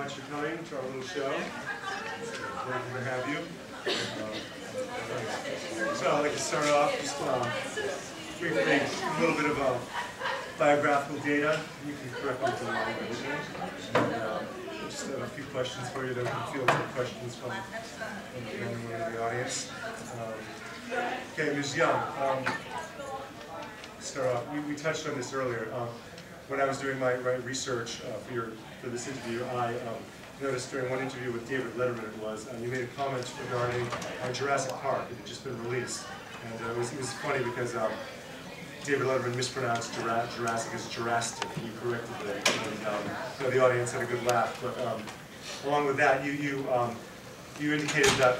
much for coming to our little show. Glad to have you. So I'd like to start off just briefly a little bit of biographical data. You can correct me if I'm wrong, just a few questions for you that we can field some questions from anyone in the audience. Okay, Ms. Young. Start off. We touched on this earlier. When I was doing my research for this interview, I noticed during one interview with David Letterman, you made a comment regarding Jurassic Park. It had just been released, and it was funny because David Letterman mispronounced Jurassic as Jurassic. He corrected it, and the audience had a good laugh. But along with that, you indicated that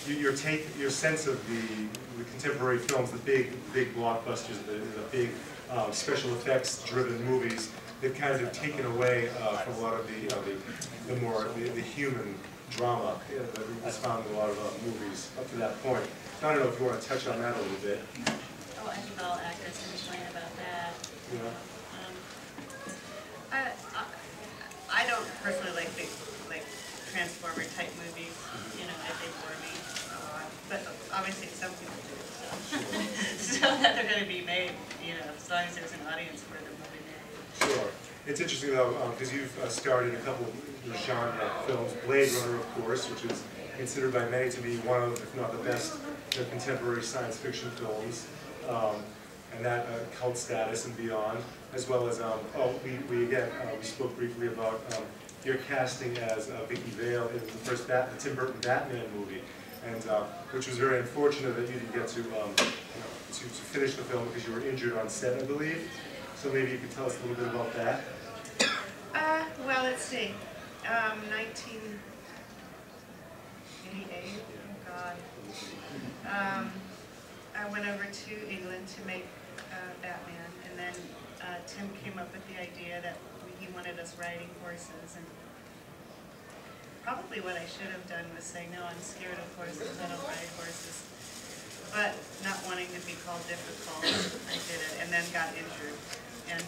your sense of the contemporary films, the big blockbusters, the big special effects driven movies, they've kind of taken away from a lot of the human drama that was found in a lot of movies up to that point. So I don't know if you want to touch on that a little bit. Oh, I think all actors complain about that. Yeah. I don't personally like big, Transformer type movies. You know, they bore me a lot. But obviously some people do. So that they're going to be made, as long as there's an audience for them to be made. Sure. It's interesting though, because you've starred in a couple of genre films. Blade Runner, of course, which is considered by many to be one of, if not the best, contemporary science fiction films, and that cult status and beyond, as well as we spoke briefly about your casting as Vicky Vale in the first Tim Burton Batman movie, and which was very unfortunate that you didn't get to finish the film because you were injured on set, I believe. So maybe you could tell us a little bit about that. Well, let's see. 1988. Oh God. I went over to England to make Batman, and then Tim came up with the idea that he wanted us riding horses, and probably what I should have done was say, no, I'm scared of horses, I don't ride horses. But not wanting to be called difficult, I did it, and then got injured. And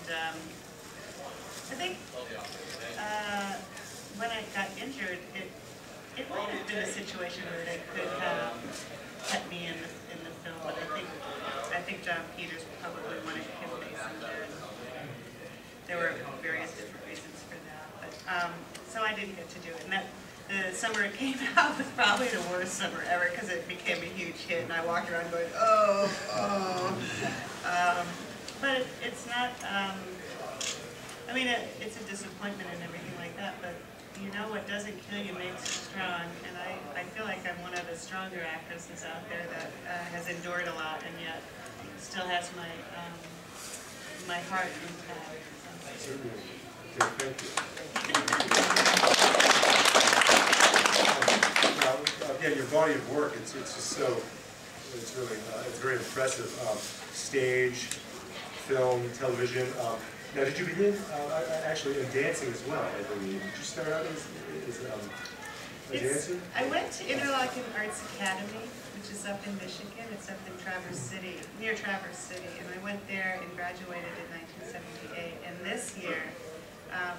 I think when I got injured, it might have been a situation where they could have kept me in the film, but I think John Peters probably wanted him basically. There were various different reasons for that, but so I didn't get to do it. And the summer it came out was probably the worst summer ever because it became a huge hit, and I walked around going, oh. But it's not. I mean, it's a disappointment and everything like that, but what doesn't kill you makes you strong, and I feel like I'm one of the stronger actresses out there that has endured a lot and yet still has my heart intact. Certainly. Okay, thank you. Again, your body of work, it's just so, it's very impressive. Stage, film, television. Now, did you begin actually in dancing as well, I believe? Did you start out as a dancer? I went to Interlochen Arts Academy, which is up in Michigan. It's up in Traverse City, near Traverse City. And I went there and graduated in 1978. And this year,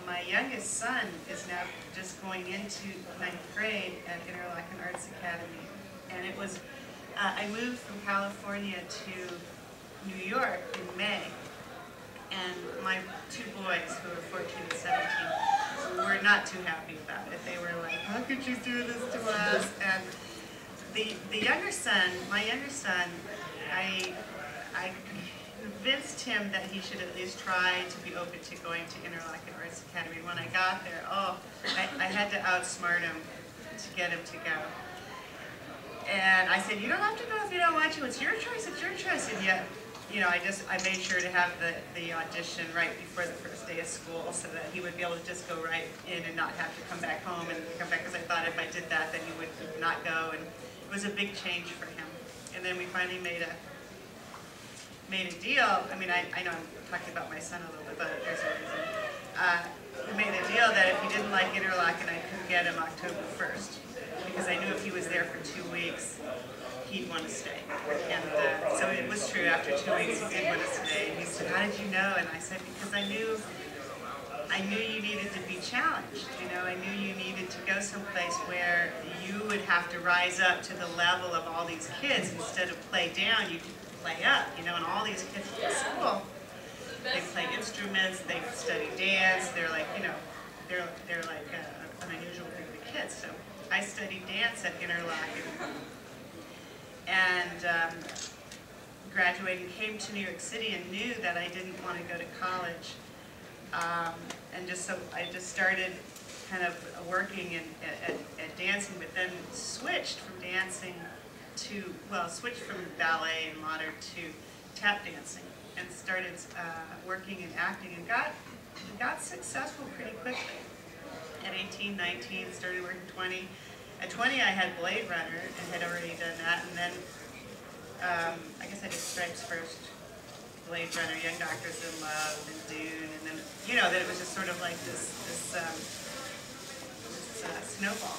my youngest son is now just going into 9th grade at Interlochen Arts Academy. And it was, I moved from California to New York in May. And my two boys, who were 14 and 17, were not too happy about it. They were like, how could you do this to us? And the younger son, my younger son, I convinced him that he should at least try to be open to going to Interlochen Arts Academy. When I got there, I had to outsmart him to get him to go. And I said, you don't have to go if you don't want to. It's your choice, it's your choice. And yet, I made sure to have the audition right before the first day of school so that he would be able to just go right in and not have to come back home and come back, because I thought if I did that, then he would not go, and it was a big change for him. And then we finally made a deal. I mean, I know I'm talking about my son a little bit, but there's a reason. We made a deal that if he didn't like Interlochen, I couldn't get him October 1st, because I knew if he was there for 2 weeks, he'd want to stay. And so it was true. After 2 weeks, he did want to stay. And he said, how did you know? And I said, because I knew you needed to be challenged. I knew someplace where you would have to rise up to the level of all these kids. Instead of play down, you could play up, you know, and all these kids at school, they play instruments, they study dance, they're like, you know, they're like an unusual group of kids. So I studied dance at Interlochen, and graduated and came to New York City and knew that I didn't want to go to college. And just so I just started kind of working at dancing, but then switched from dancing to, well, switched from ballet and modern to tap dancing, and started working and acting, and got successful pretty quickly. At 18, 19, started working 20. At 20, I had Blade Runner and had already done that, and then I guess I did Stripes first, Blade Runner, Young Doctors in Love, and Dune, and then, you know, that it was just sort of like this snowball.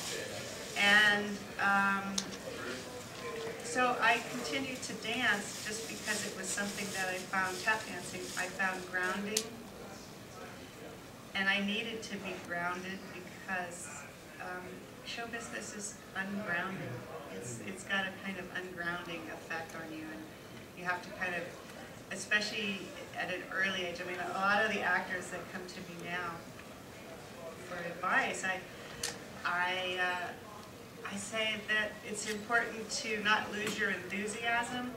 And so I continued to dance just because it was something that I found, tap dancing, I found grounding. And I needed to be grounded because show business is ungrounding. It's got a kind of ungrounding effect on you, and you have to kind of, especially at an early age, I mean, a lot of the actors that come to me now for advice, I say that it's important to not lose your enthusiasm,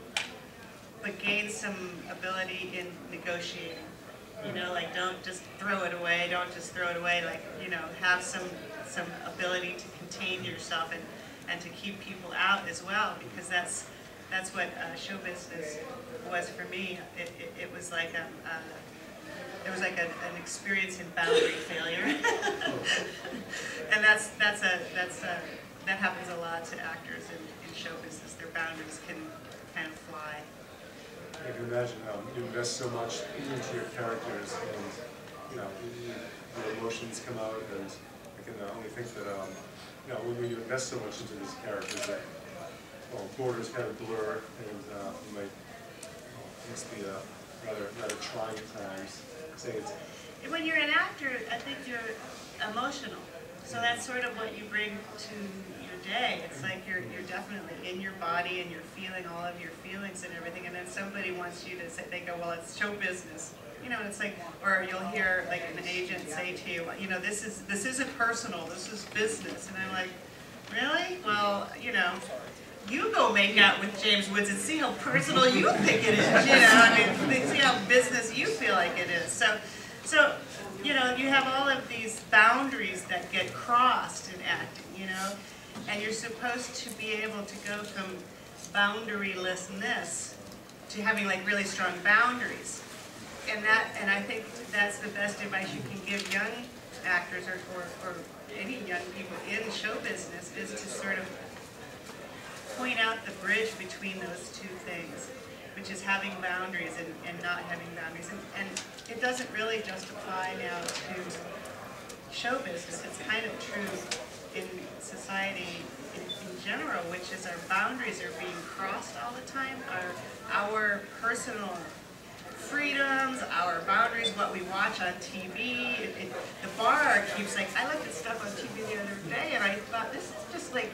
but gain some ability in negotiating. You know, like, don't just throw it away, don't just throw it away, like, you know, have some ability to contain yourself and to keep people out as well, because that's what show business was for me. It was like an experience in boundary failure, and that happens a lot to actors in show business. Their boundaries can kind of fly. I can imagine you invest so much into your characters, and you know, your emotions come out, and I can only think that you know, when you invest so much into these characters, that borders kind of blur, and you might it must be rather trying at times. When you're an actor, I think you're emotional. So that's sort of what you bring to your day. It's like you're definitely in your body and you're feeling all of your feelings and everything, and then somebody wants you to say, they go, well, it's show business. You know, it's like, or you'll hear like an agent say to you, you know, this isn't personal, this is business. And I'm like, really? Well, you know, you go make out with James Woods and see how personal you think it is. You know, I mean, see how business you feel like it is. So, you know, you have all of these boundaries that get crossed in acting, you know, and you're supposed to be able to go from boundarylessness to having like really strong boundaries. And I think that's the best advice you can give young actors or any young people in show business, is to sort of point out the bridge between those two things, which is having boundaries and not having boundaries. And it doesn't really just apply now to show business. It's kind of true in society in general, which is our boundaries are being crossed all the time. Our personal freedoms, our boundaries, what we watch on TV. The bar keeps like, I looked at stuff on TV the other day and I thought, this is just like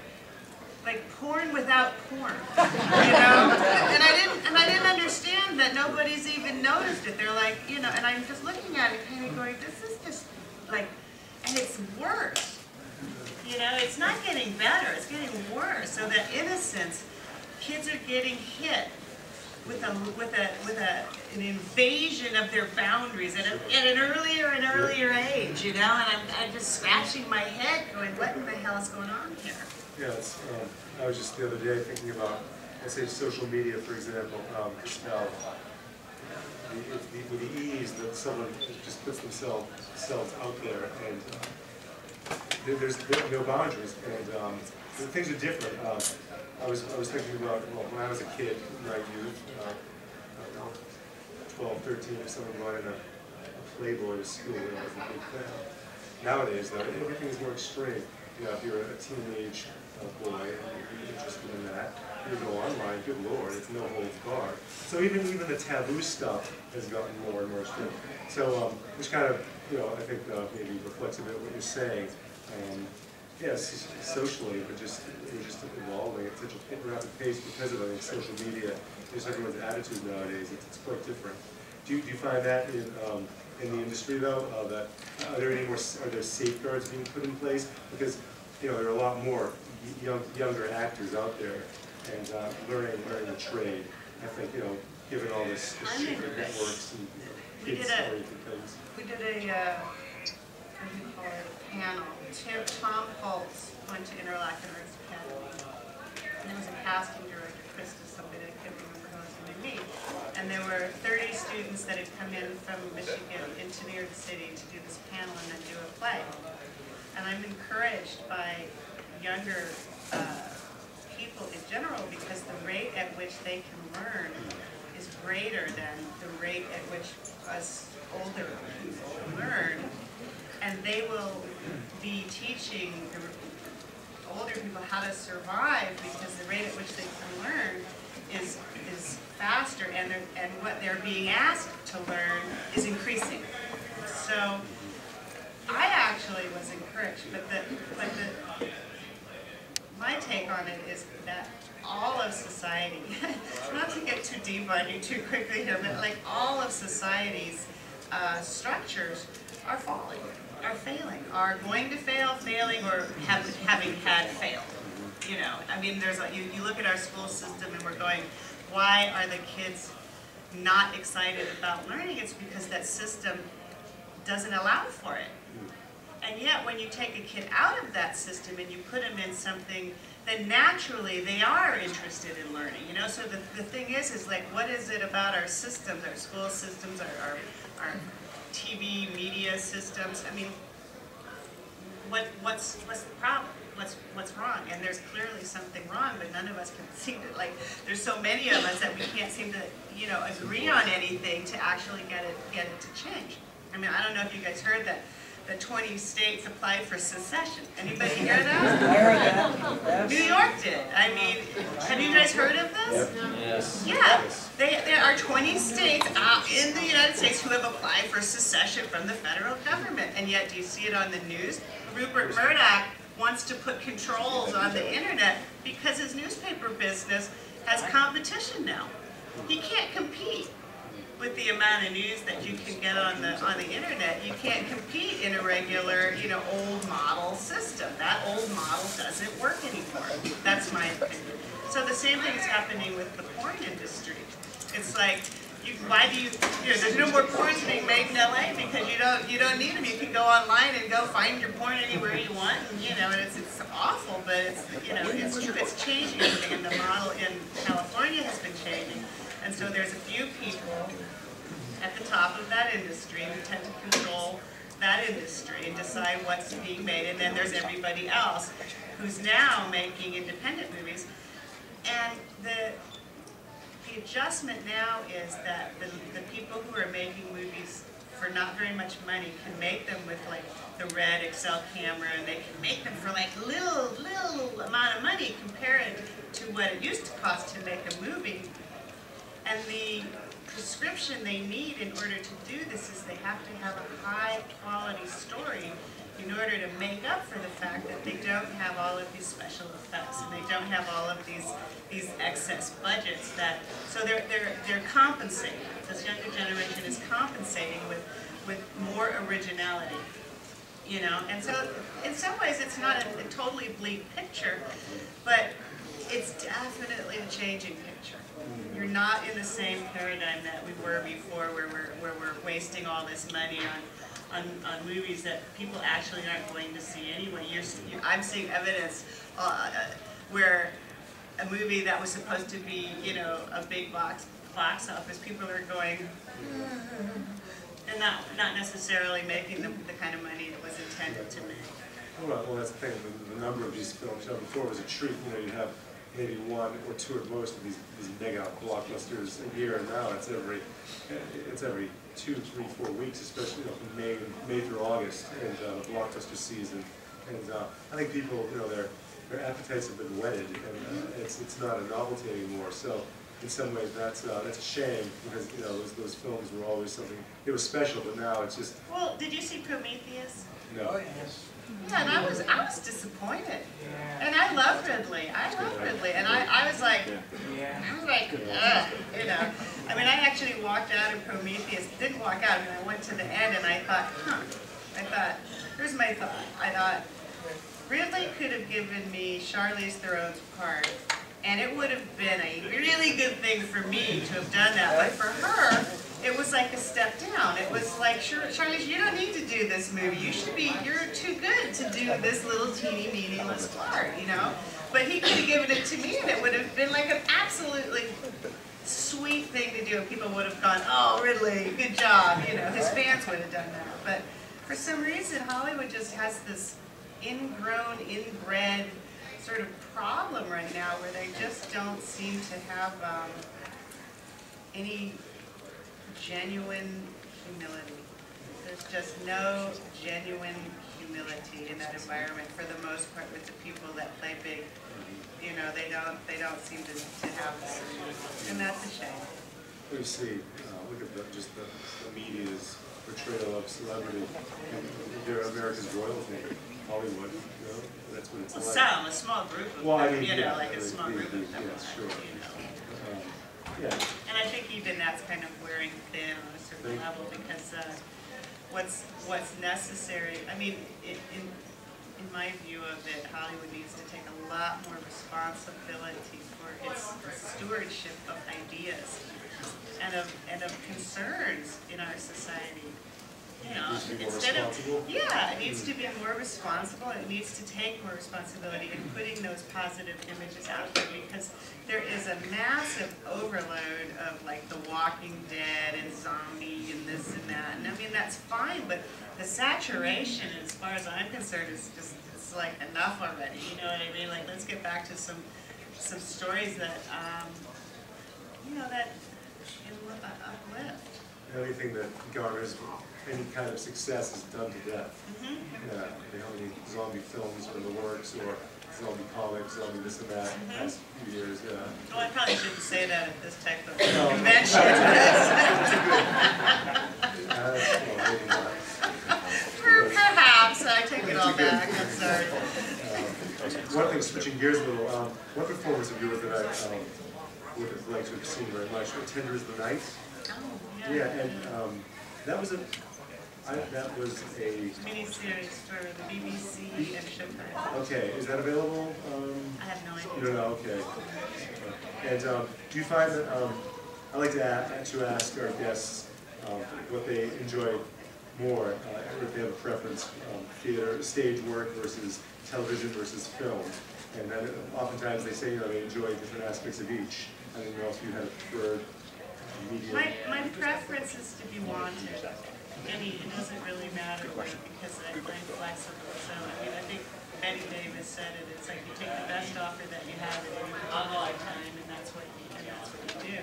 porn without porn, you know? And I didn't understand that nobody's even noticed it. They're like, you know, and I'm just looking at it kind of going, this is just like, and it's worse. You know, it's not getting better, it's getting worse. So that innocence, kids are getting hit with an invasion of their boundaries at an earlier age, you know, and I'm just scratching my head going, what in the hell is going on here? Yeah, I was just the other day thinking about, let's say, social media, for example, just how with the ease that someone just puts themselves out there, and there's no boundaries, and things are different. I was thinking about, well, when I was a kid, in my youth, 12, 13, if someone brought in a Playboy to school, it was a big thing. Nowadays, though, everything is more extreme. You know, if you're a teenage boy and you're interested in that, you go online, good Lord, it's no holds barred. So even the taboo stuff has gotten more and more extreme. So which kind of, you know, I think maybe reflects a bit what you're saying. yes, socially, but just we're just evolving at such a rapid pace because of, I think, social media. Just everyone's attitude nowadays, it's quite different. Do you find that in the industry though? That are there safeguards being put in place? Because there are a lot more younger actors out there and learning the trade. I think given all this secret networks and kids oriented things. We did a what do you call it, a panel. Tom Holtz went to Interlochen Arts Academy. And there was a casting director, Krista, somebody I couldn't remember who was going to meet. And there were 30 students that had come in from Michigan into New York City to do this panel and then do a play. And I'm encouraged by younger people in general because the rate at which they can learn is greater than the rate at which us older people learn. And they will be teaching the older people how to survive because the rate at which they can learn is faster, and what they're being asked to learn is increasing. So I actually was encouraged, but my take on it is that all of society, not to get too deep on you too quickly here, but like all of society's structures are falling, are failing, are going to fail, failing, or having had failed. I mean, there's you look at our school system and we're going, why are the kids not excited about learning? It's because that system doesn't allow for it. And yet, when you take a kid out of that system and you put them in something, then naturally they are interested in learning. So the thing is like, what is it about our systems, our school systems, our TV media systems? I mean, what's the problem? What's wrong? And there's clearly something wrong, but none of us can seem to, like, there's so many of us that we can't seem to, agree on anything to actually get it to change. I mean, I don't know if you guys heard that the 20 states applied for secession. Anybody hear that? I heard that. New York did. I mean, have you guys heard of this? Yes. Yeah. There are 20 states in the United States who have applied for secession from the federal government. And yet, do you see it on the news? Rupert Murdoch wants to put controls on the internet because his newspaper business has competition now. He can't compete with the amount of news that you can get on the internet. You can't compete in a regular, old model system. That old model doesn't work anymore. That's my opinion. So the same thing is happening with the porn industry. It's like, there's no more porns being made in LA because you don't need them. You can go online and go find your porn anywhere you want, and it's awful, but it's changing, and the model in California has been changing. And so there's a few people at the top of that industry who tend to control that industry and decide what's being made, and then there's everybody else who's now making independent movies. And the adjustment now is that the people who are making movies for not very much money can make them with like the red Excel camera, and they can make them for like little amount of money compared to what it used to cost to make a movie. And the prescription they need in order to do this is they have to have a high quality story in order to make up for the fact that they don't have all of these special effects and they don't have all of these excess budgets. So they're compensating. This younger generation is compensating with more originality, And so in some ways it's not a totally bleak picture, but it's definitely a changing picture. You're not in the same paradigm that we were before, where we're wasting all this money on movies that people actually aren't going to see anyway. I'm seeing evidence where a movie that was supposed to be, a big box office, people are going, and not necessarily making the kind of money it was intended to make. Well, that's the thing. The number of these films, before it was a treat. You have maybe one or two at most of these mega blockbusters a year, and now it's every 2, 3, 4 weeks, especially from May through August, and the blockbuster season. And I think people, their appetites have been whetted, and it's not a novelty anymore. So in some ways, that's a shame, because those films were always something. It was special, but now it's just. Well, did you see Prometheus? No. Oh, yes. Yeah, and I was disappointed. And I love Ridley. And I was like, you know. I mean, I actually walked out of Prometheus. Didn't walk out. I mean, I went to the end, and I thought, here's my thought. I thought, Ridley could have given me Charlize Theron's part, and it would have been a really good thing for me to have done that. But for her, it was like a step down. It was like, Charlize, you don't need to do this movie. You're too good to do this little teeny meaningless part, you know? But he could have given it to me, and it would have been like an absolutely sweet thing to do. People would have gone, oh, Ridley, good job. You know, his fans would have done that. But for some reason, Hollywood just has this ingrown, inbred sort of problem right now where they just don't seem to have any genuine humility. There's just no genuine humility in that environment for the most part with the people that play big. You know, they don't seem to have that, and that's a shame. We see, look at just the media's portrayal of celebrity. They're America's royalty, Hollywood. You know, that's what it's like. Some, a small group of them, you know, like a small group of them. Yes, sure. You know. Yeah. And I think even that's kind of wearing thin on a certain level because what's necessary, I mean, in my view of it, Hollywood needs to take a lot more responsibility for its stewardship of ideas and of concerns in our society. You know, instead of, it needs to be more responsible. It needs to take more responsibility in putting those positive images out there because there is a massive overload of like The Walking Dead and zombie and this and that. And I mean, that's fine, but the saturation, as far as I'm concerned, is just, it's like enough already. You know what I mean? Like, let's get back to some stories that, you know, that uplift. Anything that garners any kind of success is done to death. Yeah, how many zombie films are in the works, or zombie comics, zombie this and that, in the past few years. Oh, I probably shouldn't say that at this type of convention. Perhaps, I take it all back, I'm sorry. One thing, switching gears a little, one performance of yours that I would like to have seen very much, Tender is the Night. Oh, yeah, and that was a miniseries for the BBC and Showtime. Okay, is that available? I have no idea. You don't know, okay. And do you find that, I like to ask our guests what they enjoy more, if they have a preference, theater, stage work versus television versus film. And then oftentimes they say, you know, they enjoy different aspects of each. I don't know if you had a preferred medium. My preference is to be wanted. It doesn't really matter because I'm flexible. So I mean, I think Betty Davis said it. It's like you take the best offer that you have at any time, and that's what you do.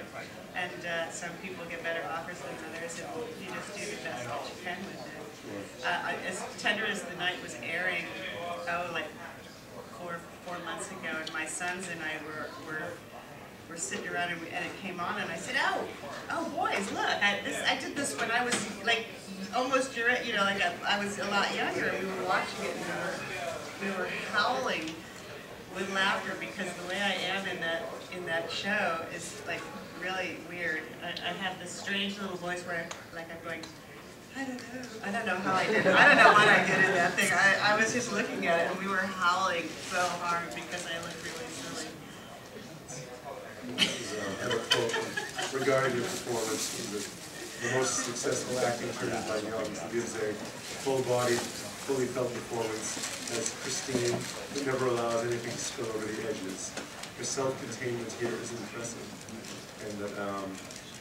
And some people get better offers than others, and you just do the best that you can with it. As Tender as the Night was airing, like four months ago, and my sons and I were sitting around and it came on, and I said, oh boys, look, I did this when I was like almost your, you know, like I was a lot younger, and we were watching it, and we were howling with laughter because the way I am in that show is like really weird. I have this strange little voice where I'm going, I don't know how I did it. I don't know what I did in that thing. I was just looking at it, and we were howling so hard because I looked really silly. I have a quote regarding your performance. The most successful acting career by Young gives a full-bodied, fully felt performance as Christine, who never allows anything to spill over the edges. Her self-containment here is impressive, and that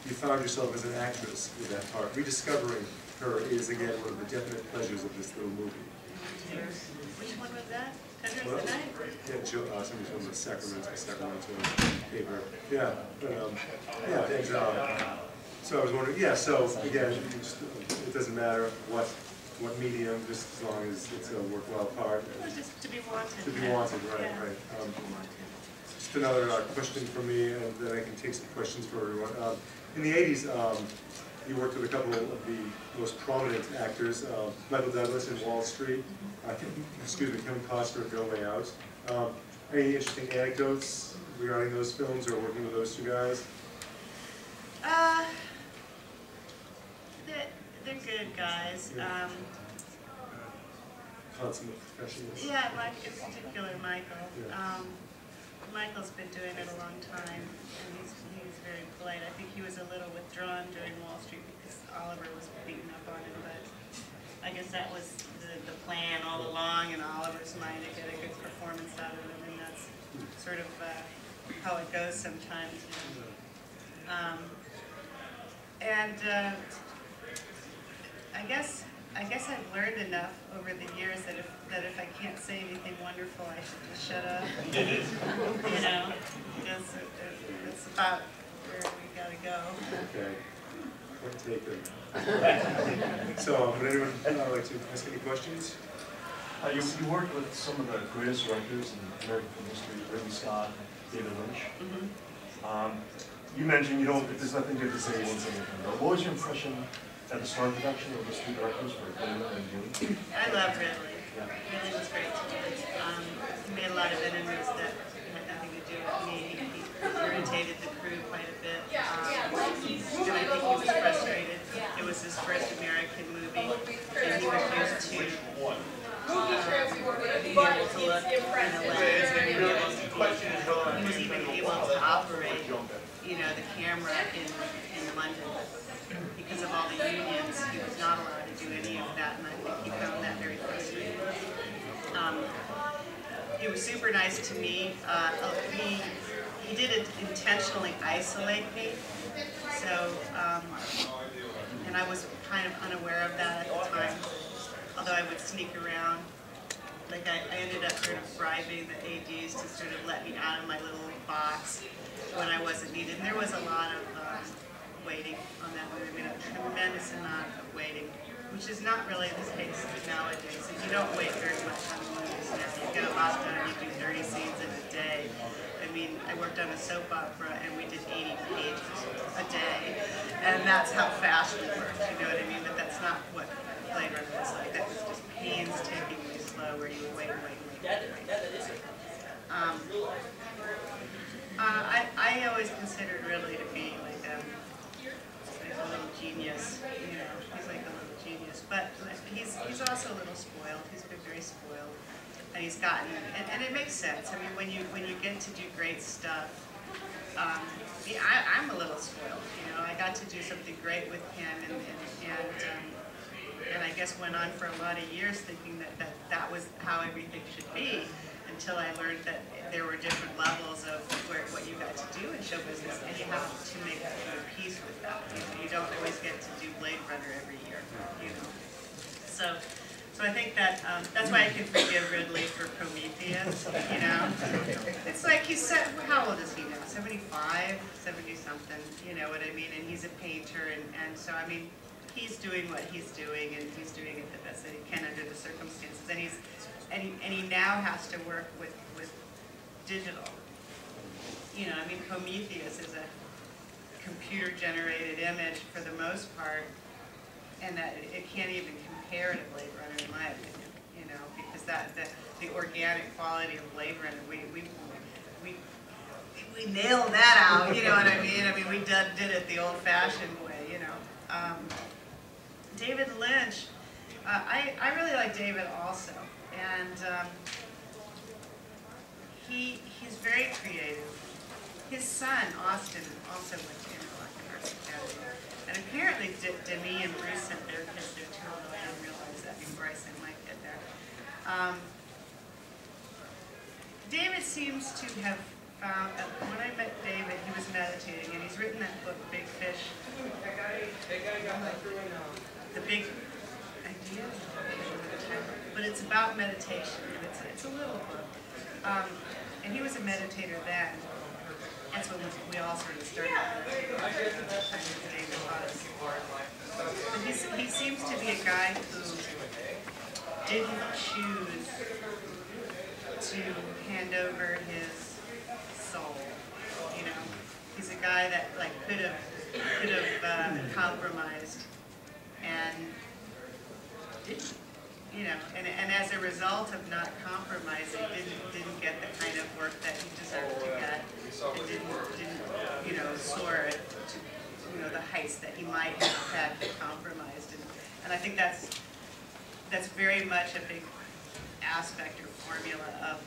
you found yourself as an actress with that part. Rediscovering her is, again, one of the definite pleasures of this little movie. Which one was that? Tender as the Night? Yeah, somebody's from the Sacramento paper. Yeah, but yeah, thanks. So I was wondering, yeah, so again, it doesn't matter what medium, just as long as it's a worthwhile part. Just to be wanted. To be wanted, right, right. Just another question from me, and then I can take some questions for everyone. In the 80s, you worked with a couple of the most prominent actors, Michael Douglas in Wall Street, Kevin Costner in No Way Out. Any interesting anecdotes regarding those films or working with those two guys? They're good guys. Consummate professionals. Yeah, in particular Michael. Yeah. Michael's been doing it a long time, and he's very polite. I think he was a little withdrawn during Wall Street because Oliver was beating up on him, but I guess that was the plan all along in Oliver's mind to get a good performance out of him, and that's sort of how it goes sometimes. I guess I've learned enough over the years that if I can't say anything wonderful, I should just shut up. You know, because it's about where we gotta go. Okay. Point taken. So, would anyone like to ask any questions? You worked with some of the greatest directors in American film history, Ridley Scott, David Lynch. You mentioned there's nothing good to say, you won't say anything. But what was your impression at the start of production of those two directors for Ridley and Julie? I love Ridley. Yeah. Ridley was great to me. He made a lot of enemies that had nothing to do with me. He irritated the crew quite a bit. And I think he was frustrated. It was his first American movie, and he refused to be able to look in a lens. He was even able to operate, the camera in London. Because of all the unions, he was not allowed to do any of that, and I think he found that very frustrating. He was super nice to me. He didn't intentionally isolate me, so, and I was kind of unaware of that at the time, although I would sneak around. Like I ended up sort of bribing the ADs to sort of let me out of my little box when I wasn't needed. And there was a lot of waiting on that movie. I mean, a tremendous amount of waiting, which is not really the case nowadays. You don't wait very much on movies now. You get a lot done. You do 30 scenes in a day. I mean, I worked on a soap opera and we did 80 pages a day, and that's how fast we worked. You know what I mean? But that's not what Blade Runner was like. That was just painstakingly slow, where you wait. I always considered Ridley to be like a little genius, he's like a little genius, but he's also a little spoiled. He's been very spoiled, and he's gotten, and it makes sense. I mean, when you get to do great stuff, I'm a little spoiled. I got to do something great with him, and I guess went on for a lot of years thinking that was how everything should be, until I learned that there were different levels of what you got to do in show business, and you have to make your peace with that. You don't always get to do Blade Runner every year. So I think that that's why I can forgive Ridley for Prometheus. It's like how old is he now? 75, 70 something. You know what I mean? And he's a painter, and so I mean, he's doing what he's doing, and he's doing it the best that he can under the circumstances. And he now has to work with digital. I mean, Prometheus is a computer-generated image for the most part, and that it can't even compare to Blade Runner, in my opinion. Because the organic quality of Blade Runner, we nailed that out. You know what I mean? I mean, we did it the old-fashioned way. David Lynch, I really like David also, and he's very creative. His son, Austin, also went to Interlochen Arts Academy, and apparently Demi and Bruce sent their kids there too, although I didn't realize that before I sent my kid there. David seems to have found, when I met David, he was meditating, and he's written that book, Big Fish. The Big Idea, but it's about meditation, and it's a little book. And he was a meditator then. That's when we all sort of started. But he seems to be a guy who didn't choose to hand over his soul. He's a guy that like could have compromised and didn't, you know, and as a result of not compromising, didn't get the kind of work that he deserved to get, and didn't you know, soar to, you know, the heights that he might have had compromised, and I think that's very much a big aspect or formula of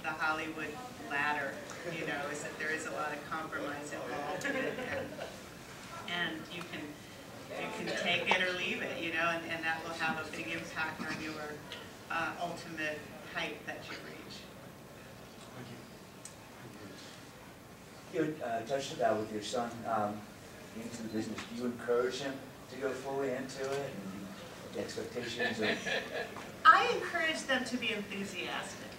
the Hollywood ladder, you know, is that there is a lot of compromise involved in it, and you can take it or leave it, you know, and that will have a big impact on your ultimate height that you reach. You touched about with your son into the business. Do you encourage him to go fully into it, and the expectations of? I encourage them to be enthusiastic,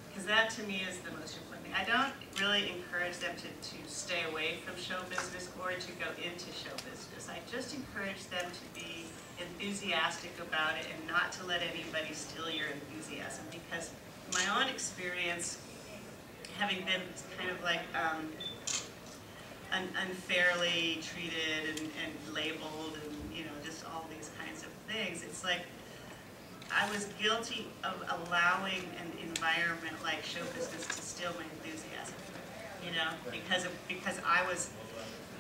because that to me is the most important thing. I don't really encourage them to stay away from show business or to go into show business. I just encourage them to be enthusiastic about it and not to let anybody steal your enthusiasm, because my own experience, having been kind of like unfairly treated and labeled and, you know, just all these kinds of things, it's like I was guilty of allowing an environment like show business to steal my enthusiasm, you know, because I was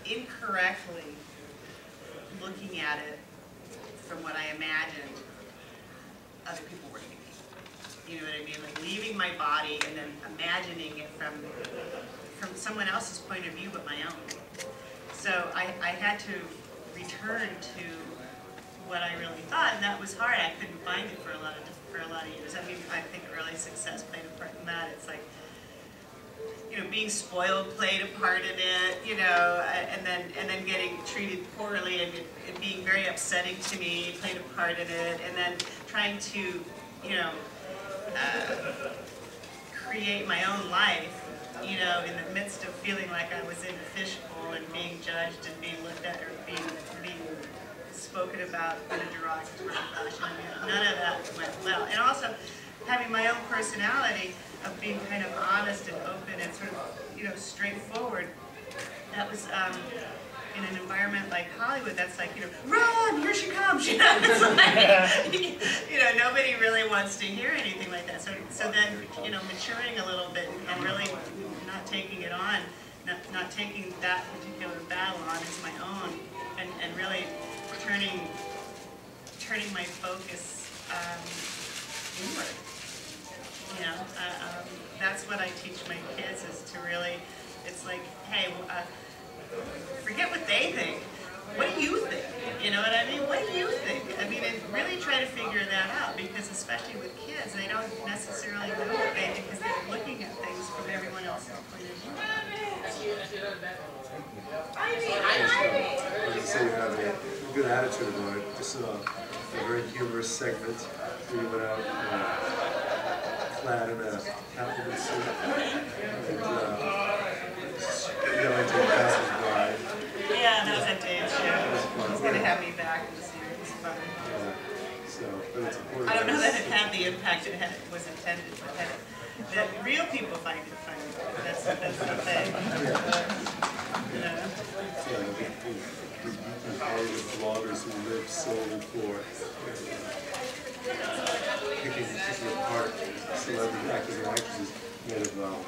incorrectly looking at it from what I imagined other people were thinking. You know what I mean? Like leaving my body and then imagining it from someone else's point of view but my own. So I had to return to what I really thought, and that was hard. I couldn't find it for a lot of years. I mean, I think early success played a part in that. It's like, you know, being spoiled played a part in it, you know, and then getting treated poorly and it being very upsetting to me played a part in it, and then trying to, you know, create my own life, you know, in the midst of feeling like I was in a fishbowl and being judged and being looked at or being spoken about in a derogatory fashion. I mean, none of that went well. And also having my own personality of being kind of honest and open and sort of, you know, straightforward. That was in an environment like Hollywood, that's like, you know, run, here she comes, you know, it's like, you know, nobody really wants to hear anything like that. So then, you know, maturing a little bit and really not taking it on, not taking that particular battle on as my own, and really turning my focus inward. You know, that's what I teach my kids, is to really, it's like, hey, forget what they think. What do you think? You know what I mean? What do you think? I mean, and really try to figure that out, because especially with kids, they don't necessarily know what they think because they're looking at things from everyone else's point of view. Like you say, you have a good attitude about it. Just a very humorous segment where you went out clad in a captain suit and yelling to the passers-by. Yeah, that was at Dave's show. He's going to have me back in the series. It's fun. So, but it's important. I don't know that it had the impact it was intended to have. That real people find it funny. That's the thing. Yeah. Hollywood bloggers who live solely for picking apart celebrity actors and actresses might have a little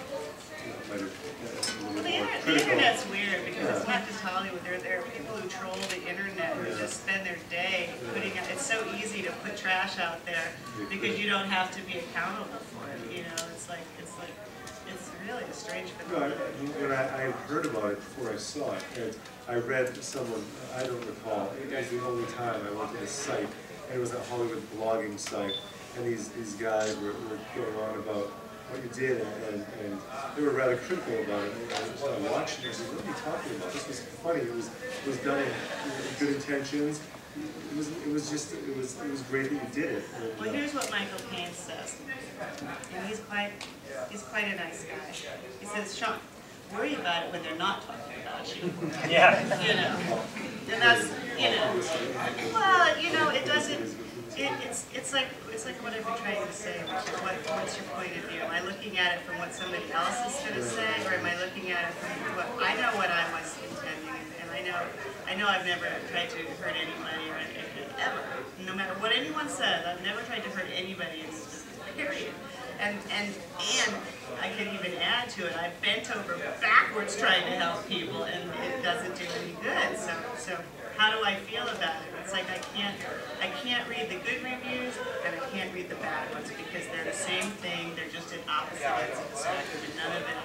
more critical. The internet's weird because it's not just Hollywood. There are people who troll the internet who just spend their day putting out. It's so easy to put trash out there because you don't have to be accountable for it. You know, it's really a strange phenomenon. When I heard about it before I saw it, and I read someone, I don't recall, it was the only time I went to this site, and it was a Hollywood blogging site, and these guys were going on about what you did, and they were rather critical about it. And I watched it and I said, what are you talking about? This was funny. It was done with good intentions. It was great that you did it. And, well, here's what Michael Caine says, and he's quite a nice guy. He says, Sean, worry about it when they're not talking about you. Yeah. You know, and that's, you know, well, you know, it doesn't. It's like what I've been trying to say, which is what's your point of view? Am I looking at it from what somebody else is going to say, or am I looking at it from what I know what I was intending, and I know I've never tried to hurt anybody or anything ever. No matter what anyone says, I've never tried to hurt anybody. It's just period. And I can even add to it. I've bent over backwards trying to help people, and it doesn't do any good. So how do I feel about it? It's like I can't read the good reviews and I can't read the bad ones because they're the same thing. They're just in opposite ends of the spectrum, and none of it